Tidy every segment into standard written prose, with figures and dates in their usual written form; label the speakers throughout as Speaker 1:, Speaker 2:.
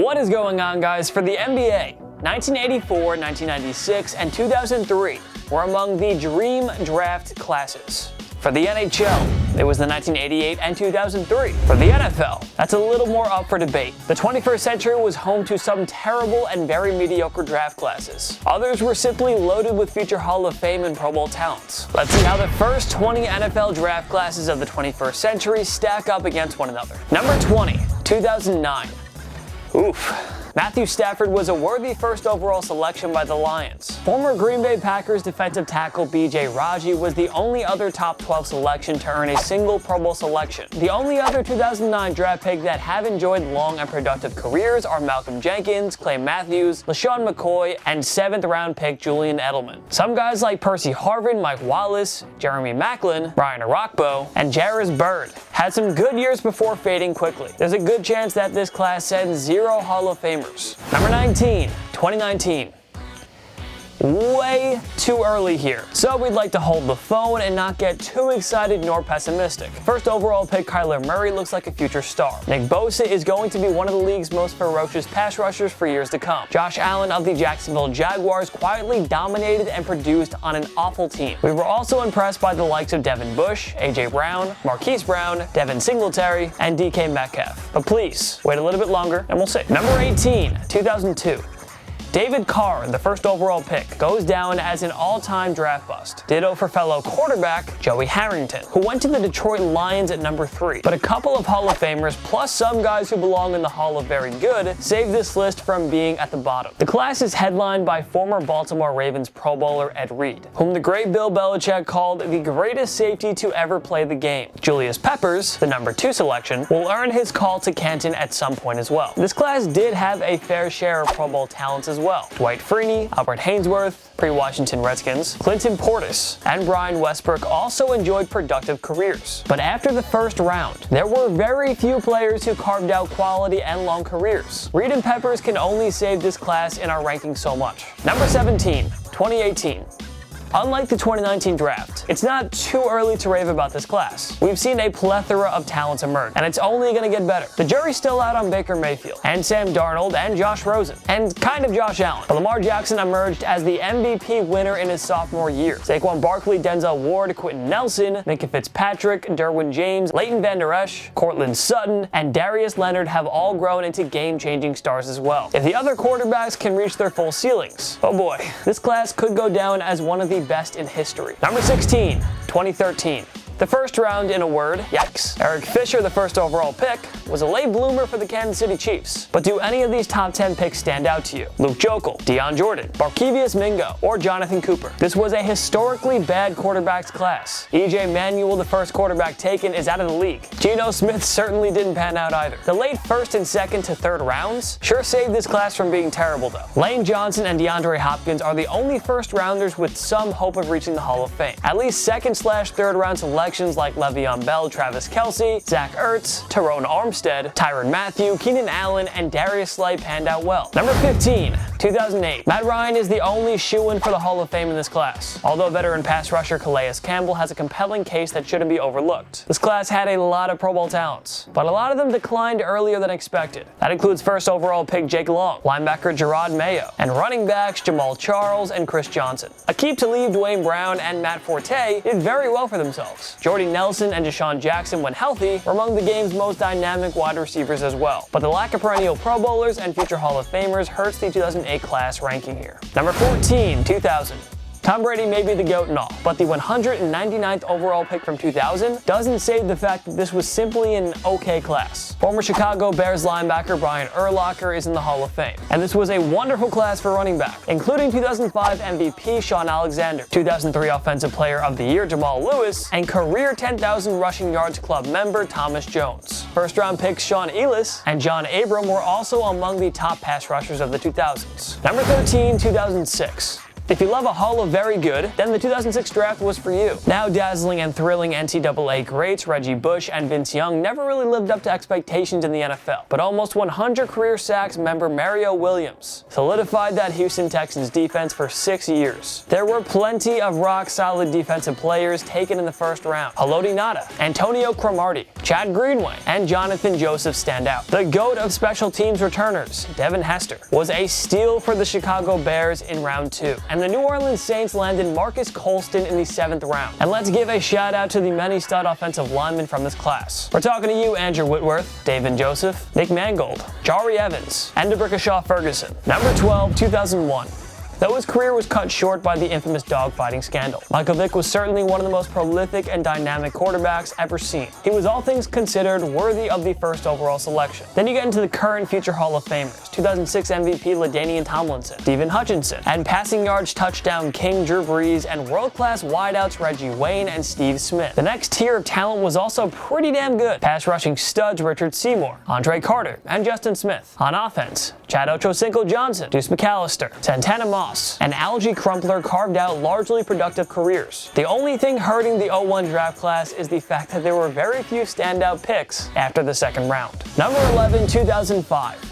Speaker 1: What is going on, guys? For the NBA, 1984, 1996, and 2003 were among the dream draft classes. For the NHL, it was the 1988 and 2003. For the NFL, that's a little more up for debate. The 21st century was home to some terrible and very mediocre draft classes. Others were simply loaded with future Hall of Fame and Pro Bowl talents. Let's see how the first 20 NFL draft classes of the 21st century stack up against one another. Number 20, 2009. Oof. Matthew Stafford was a worthy first overall selection by the Lions. Former Green Bay Packers defensive tackle B.J. Raji was the only other top 12 selection to earn a single Pro Bowl selection. The only other 2009 draft pick that have enjoyed long and productive careers are Malcolm Jenkins, Clay Matthews, LaShawn McCoy, and 7th round pick Julian Edelman. Some guys like Percy Harvin, Mike Wallace, Jeremy Maclin, Brian Arakpo, and Jairus Byrd had some good years before fading quickly. There's a good chance that this class sends 0 Hall of Famers. Number 19, 2019. Way too early here, so we'd like to hold the phone and not get too excited nor pessimistic. First overall pick Kyler Murray looks like a future star. Nick Bosa is going to be one of the league's most ferocious pass rushers for years to come. Josh Allen of the Jacksonville Jaguars quietly dominated and produced on an awful team. We were also impressed by the likes of Devin Bush, A.J. Brown, Marquise Brown, Devin Singletary, and D.K. Metcalf. But please, wait a little bit longer and we'll see. Number 18, 2002. David Carr, the first overall pick, goes down as an all-time draft bust. Ditto for fellow quarterback Joey Harrington, who went to the Detroit Lions at number 3. But a couple of Hall of Famers, plus some guys who belong in the Hall of Very Good, saved this list from being at the bottom. The class is headlined by former Baltimore Ravens Pro Bowler Ed Reed, whom the great Bill Belichick called the greatest safety to ever play the game. Julius Peppers, the number 2 selection, will earn his call to Canton at some point as well. This class did have a fair share of Pro Bowl talents as well. Dwight Freeney, Albert Haynesworth, pre-Washington Redskins, Clinton Portis, and Brian Westbrook also enjoyed productive careers. But after the first round, there were very few players who carved out quality and long careers. Reed and Peppers can only save this class in our ranking so much. Number 17, 2018. Unlike the 2019 draft, it's not too early to rave about this class. We've seen a plethora of talents emerge, and it's only going to get better. The jury's still out on Baker Mayfield, and Sam Darnold, and Josh Rosen, and kind of Josh Allen. But Lamar Jackson emerged as the MVP winner in his sophomore year. Saquon Barkley, Denzel Ward, Quentin Nelson, Minkah Fitzpatrick, Derwin James, Leighton Vander Esch, Cortland Sutton, and Darius Leonard have all grown into game-changing stars as well. If the other quarterbacks can reach their full ceilings, oh boy, this class could go down as one of the best in history. Number 16, 2013. The first round, in a word, yikes. Eric Fisher, the first overall pick, was a late bloomer for the Kansas City Chiefs. But do any of these top 10 picks stand out to you? Luke Jokel, Deion Jordan, Barkevious Mingo, or Jonathan Cooper? This was a historically bad quarterbacks class. E.J. Manuel, the first quarterback taken, is out of the league. Geno Smith certainly didn't pan out either. The late first and second to third rounds sure saved this class from being terrible though. Lane Johnson and DeAndre Hopkins are the only first rounders with some hope of reaching the Hall of Fame. At least second/third round selections like Le'Veon Bell, Travis Kelce, Zach Ertz, Tyrone Armstead, Tyrann Mathieu, Keenan Allen, and Darius Slay panned out well. Number 15, 2008. Matt Ryan is the only shoo-in for the Hall of Fame in this class, although veteran pass rusher Calais Campbell has a compelling case that shouldn't be overlooked. This class had a lot of Pro Bowl talents, but a lot of them declined earlier than expected. That includes first overall pick Jake Long, linebacker Gerard Mayo, and running backs Jamal Charles and Chris Johnson. Aqib Talib, Dwayne Brown, and Matt Forte did very well for themselves. Jordy Nelson and Deshaun Jackson, when healthy, were among the game's most dynamic wide receivers as well. But the lack of perennial Pro Bowlers and future Hall of Famers hurts the 2008 class ranking here. Number 14, 2000. Tom Brady may be the GOAT and all, but the 199th overall pick from 2000 doesn't save the fact that this was simply an okay class. Former Chicago Bears linebacker Brian Urlacher is in the Hall of Fame, and this was a wonderful class for running back, including 2005 MVP Shaun Alexander, 2003 Offensive Player of the Year Jamal Lewis, and career 10,000 rushing yards club member Thomas Jones. First round picks Sean Ellis and John Abram were also among the top pass rushers of the 2000s. Number 13, 2006. If you love a Hall of Very Good, then the 2006 draft was for you. Now dazzling and thrilling NCAA greats Reggie Bush and Vince Young never really lived up to expectations in the NFL, but almost 100 career sacks member Mario Williams solidified that Houston Texans defense for 6 years. There were plenty of rock-solid defensive players taken in the first round. Haloti Ngata, Antonio Cromartie, Chad Greenway, and Jonathan Joseph stand out. The GOAT of special teams returners, Devin Hester, was a steal for the Chicago Bears in round 2, and the New Orleans Saints landed Marcus Colston in the 7th round. And let's give a shout out to the many stud offensive linemen from this class. We're talking to you, Andrew Whitworth, David Joseph, Nick Mangold, Jari Evans, and DeBrickashaw Ferguson. Number 12, 2001. Though his career was cut short by the infamous dogfighting scandal, Michael Vick was certainly one of the most prolific and dynamic quarterbacks ever seen. He was all things considered worthy of the first overall selection. Then you get into the current future Hall of Famers, 2006 MVP LaDainian Tomlinson, Stephen Hutchinson, and passing yards touchdown king Drew Brees, and world-class wideouts Reggie Wayne and Steve Smith. The next tier of talent was also pretty damn good. Pass rushing studs Richard Seymour, Andre Carter, and Justin Smith. On offense, Chad Ochocinco Johnson, Deuce McAllister, Santana Moss, and Algie Crumpler carved out largely productive careers. The only thing hurting the 01 draft class is the fact that there were very few standout picks after the second round. Number 11, 2005.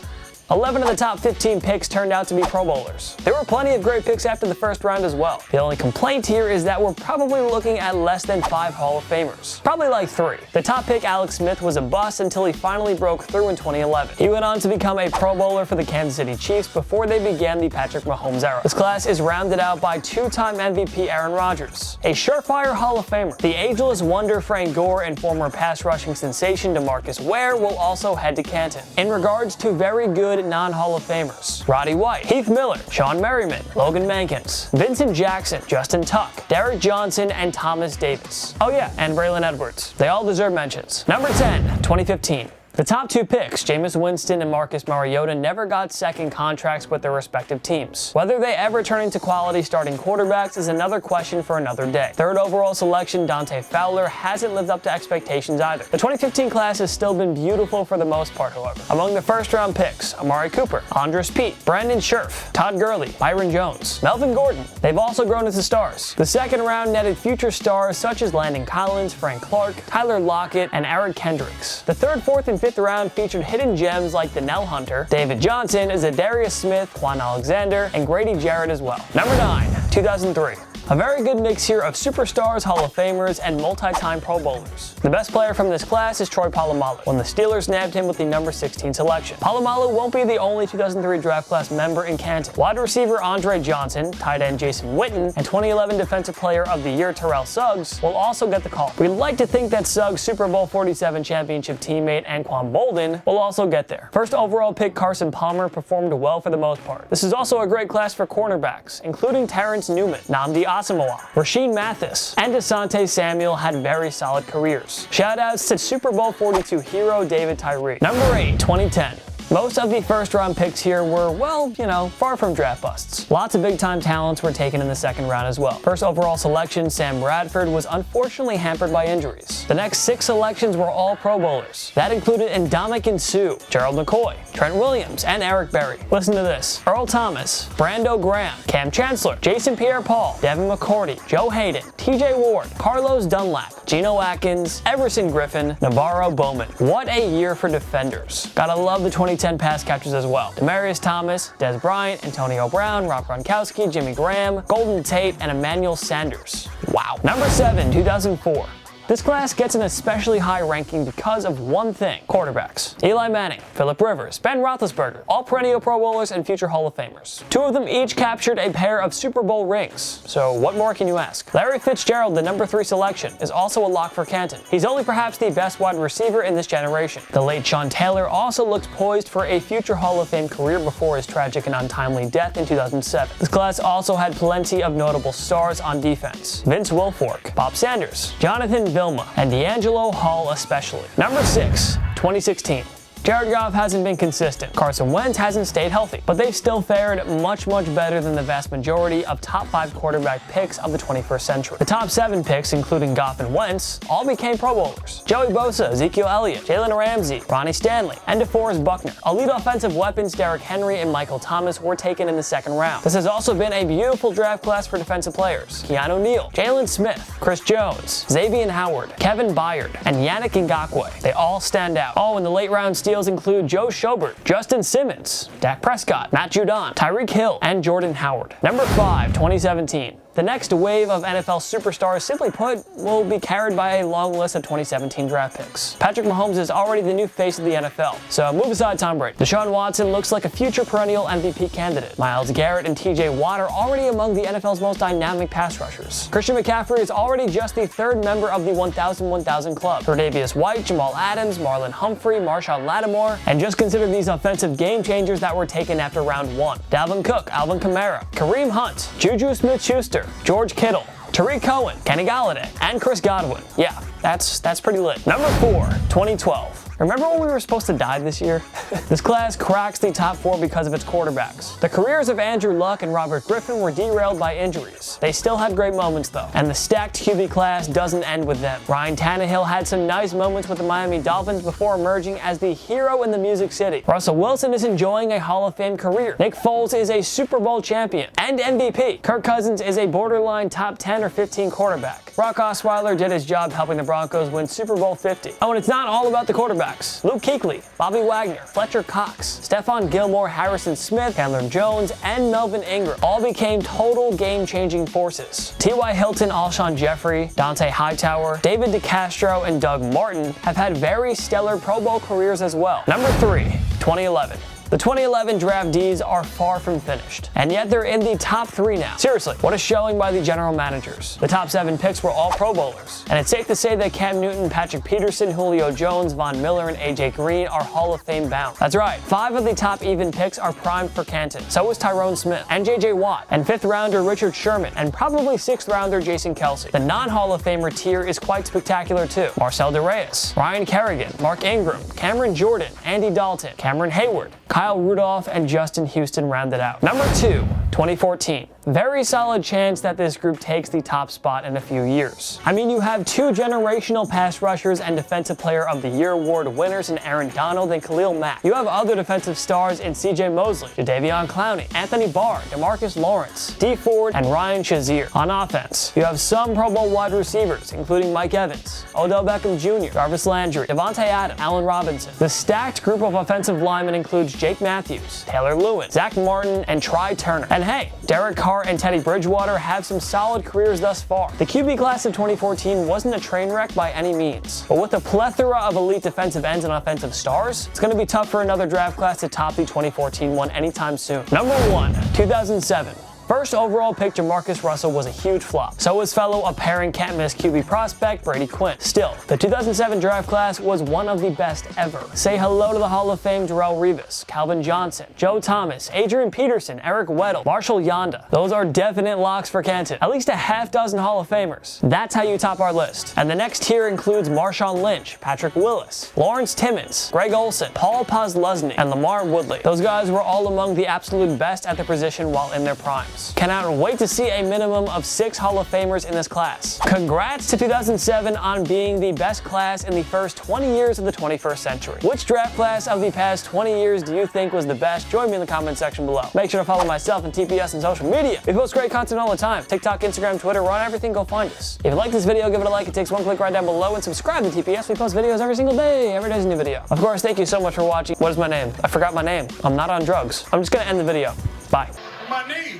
Speaker 1: 11 of the top 15 picks turned out to be Pro Bowlers. There were plenty of great picks after the first round as well. The only complaint here is that we're probably looking at less than 5 Hall of Famers. Probably like 3. The top pick, Alex Smith, was a bust until he finally broke through in 2011. He went on to become a Pro Bowler for the Kansas City Chiefs before they began the Patrick Mahomes era. This class is rounded out by 2-time MVP Aaron Rodgers, a surefire Hall of Famer. The ageless wonder Frank Gore and former pass rushing sensation DeMarcus Ware will also head to Canton. In regards to very good non-Hall of Famers, Roddy White, Heath Miller, Sean Merriman, Logan Mankins, Vincent Jackson, Justin Tuck, Derek Johnson, and Thomas Davis. Oh yeah, and Braylon Edwards. They all deserve mentions. Number 10, 2015. The top 2 picks, Jameis Winston and Marcus Mariota, never got second contracts with their respective teams. Whether they ever turn into quality starting quarterbacks is another question for another day. Third overall selection, Dante Fowler, hasn't lived up to expectations either. The 2015 class has still been beautiful for the most part, however. Among the first round picks, Amari Cooper, Andres Pete, Brandon Scherf, Todd Gurley, Byron Jones, Melvin Gordon. They've also grown into stars. The second round netted future stars such as Landon Collins, Frank Clark, Tyler Lockett, and Eric Kendricks. The third, fourth, and fifth round featured hidden gems like Donnell Hunter, David Johnson, Zadarius Smith, Quan Alexander, and Grady Jarrett as well. Number 9, 2003. A very good mix here of superstars, Hall of Famers, and multi-time Pro Bowlers. The best player from this class is Troy Polamalu, when the Steelers nabbed him with the number 16 selection. Polamalu won't be the only 2003 draft class member in Canton. Wide receiver Andre Johnson, tight end Jason Witten, and 2011 Defensive Player of the Year Terrell Suggs will also get the call. We'd like to think that Suggs' Super Bowl 47 championship teammate Anquan Bolden will also get there. First overall pick Carson Palmer performed well for the most part. This is also a great class for cornerbacks, including Terrence Newman, Nnamdi Asamoah, Rasheed Mathis, and Asante Samuel had very solid careers. Shoutouts to Super Bowl 42 hero David Tyree. Number 8, 2010. Most of the first round picks here were, well, far from draft busts. Lots of big time talents were taken in the second round as well. First overall selection, Sam Bradford, was unfortunately hampered by injuries. The next 6 selections were all Pro Bowlers. That included Ndamukong Suh, Gerald McCoy, Trent Williams, and Eric Berry. Listen to this: Earl Thomas, Brando Graham, Cam Chancellor, Jason Pierre-Paul, Devin McCourty, Joe Hayden, TJ Ward, Carlos Dunlap, Geno Atkins, Everson Griffin, Navarro Bowman. What a year for defenders. Gotta love the 2010 pass catchers as well. Demaryius Thomas, Des Bryant, Antonio Brown, Rob Gronkowski, Jimmy Graham, Golden Tate, and Emmanuel Sanders. Wow. Number 7, 2004. This class gets an especially high ranking because of one thing: quarterbacks. Eli Manning, Phillip Rivers, Ben Roethlisberger, all perennial Pro Bowlers and future Hall of Famers. 2 of them each captured a pair of Super Bowl rings. So what more can you ask? Larry Fitzgerald, the number 3 selection, is also a lock for Canton. He's only perhaps the best wide receiver in this generation. The late Sean Taylor also looks poised for a future Hall of Fame career before his tragic and untimely death in 2007. This class also had plenty of notable stars on defense: Vince Wilfork, Bob Sanders, Jonathan Vilma, and D'Angelo Hall especially. Number 6, 2016. Jared Goff hasn't been consistent. Carson Wentz hasn't stayed healthy, but they've still fared much better than the vast majority of top 5 quarterback picks of the 21st century. The top 7 picks, including Goff and Wentz, all became Pro Bowlers. Joey Bosa, Ezekiel Elliott, Jalen Ramsey, Ronnie Stanley, and DeForest Buckner. Elite offensive weapons Derrick Henry and Michael Thomas were taken in the 2nd round. This has also been a beautiful draft class for defensive players. Keanu Neal, Jalen Smith, Chris Jones, Xavier Howard, Kevin Byard, and Yannick Ngakoue. They all stand out. Oh, and the late round steals include Joe Schobert, Justin Simmons, Dak Prescott, Matt Judon, Tyreek Hill, and Jordan Howard. Number 5, 2017. The next wave of NFL superstars, simply put, will be carried by a long list of 2017 draft picks. Patrick Mahomes is already the new face of the NFL, so move aside Tom Brady. Deshaun Watson looks like a future perennial MVP candidate. Myles Garrett and TJ Watt are already among the NFL's most dynamic pass rushers. Christian McCaffrey is already just the 3rd member of the 1,000 club. Tre'Davious White, Jamal Adams, Marlon Humphrey, Marshawn Lattimore, and just consider these offensive game changers that were taken after round 1. Dalvin Cook, Alvin Kamara, Kareem Hunt, Juju Smith-Schuster, George Kittle, Tariq Cohen, Kenny Galladay, and Chris Godwin. Yeah, that's pretty lit. Number 4, 2012. Remember when we were supposed to die this year? This class cracks the top 4 because of its quarterbacks. The careers of Andrew Luck and Robert Griffin were derailed by injuries. They still had great moments though, and the stacked QB class doesn't end with them. Ryan Tannehill had some nice moments with the Miami Dolphins before emerging as the hero in the Music City. Russell Wilson is enjoying a Hall of Fame career. Nick Foles is a Super Bowl champion and MVP. Kirk Cousins is a borderline top 10 or 15 quarterback. Brock Osweiler did his job helping the Broncos win Super Bowl 50. Oh, and it's not all about the quarterbacks. Luke Kuechly, Bobby Wagner, Fletcher Cox, Stephon Gilmore, Harrison Smith, Chandler Jones, and Melvin Ingram all became total game-changing forces. T.Y. Hilton, Alshon Jeffrey, Dante Hightower, David DeCastro, and Doug Martin have had very stellar Pro Bowl careers as well. Number 3, 2011. The 2011 draftees are far from finished, and yet they're in the top 3 now. Seriously, what a showing by the general managers. The top 7 picks were all Pro Bowlers, and it's safe to say that Cam Newton, Patrick Peterson, Julio Jones, Von Miller, and AJ Green are Hall of Fame bound. That's right, 5 of the top even picks are primed for Canton. So is Tyrone Smith, and JJ Watt, and 5th rounder Richard Sherman, and probably 6th rounder Jason Kelce. The non-Hall of Famer tier is quite spectacular too. Marcel DeReyes, Ryan Kerrigan, Mark Ingram, Cameron Jordan, Andy Dalton, Cameron Hayward, Kyle Rudolph, and Justin Houston round it out. Number 2, 2014. Very solid chance that this group takes the top spot in a few years. I mean, you have 2 generational pass rushers and Defensive Player of the Year award winners in Aaron Donald and Khalil Mack. You have other defensive stars in CJ Mosley, Jadeveon Clowney, Anthony Barr, DeMarcus Lawrence, Dee Ford, and Ryan Shazier. On offense, you have some Pro Bowl wide receivers, including Mike Evans, Odell Beckham Jr., Jarvis Landry, Devontae Adams, Allen Robinson. The stacked group of offensive linemen includes Jake Matthews, Taylor Lewin, Zach Martin, and Try Turner. And hey, Derek Carr and Teddy Bridgewater have some solid careers thus far. The QB class of 2014 wasn't a train wreck by any means, but with a plethora of elite defensive ends and offensive stars, it's going to be tough for another draft class to top the 2014 one anytime soon. Number 1, 2007. First overall pick Jamarcus Russell was a huge flop. So was fellow apparent can't-miss QB prospect Brady Quinn. Still, the 2007 draft class was one of the best ever. Say hello to the Hall of Fame Darrelle Revis, Calvin Johnson, Joe Thomas, Adrian Peterson, Eric Weddle, Marshall Yanda. Those are definite locks for Canton. At least a half dozen Hall of Famers. That's how you top our list. And the next tier includes Marshawn Lynch, Patrick Willis, Lawrence Timmons, Greg Olsen, Paul Posluszny, and Lamar Woodley. Those guys were all among the absolute best at the position while in their primes. Cannot wait to see a minimum of 6 Hall of Famers in this class. Congrats to 2007 on being the best class in the first 20 years of the 21st century. Which draft class of the past 20 years do you think was the best? Join me in the comment section below. Make sure to follow myself and TPS on social media. We post great content all the time. TikTok, Instagram, Twitter, we're on everything, go find us. If you like this video, give it a like. It takes 1 click right down below, and subscribe to TPS. We post videos every single day. Every day's a new video. Of course, thank you so much for watching. What is my name? I forgot my name. I'm not on drugs. I'm just gonna end the video. Bye.
Speaker 2: My knee.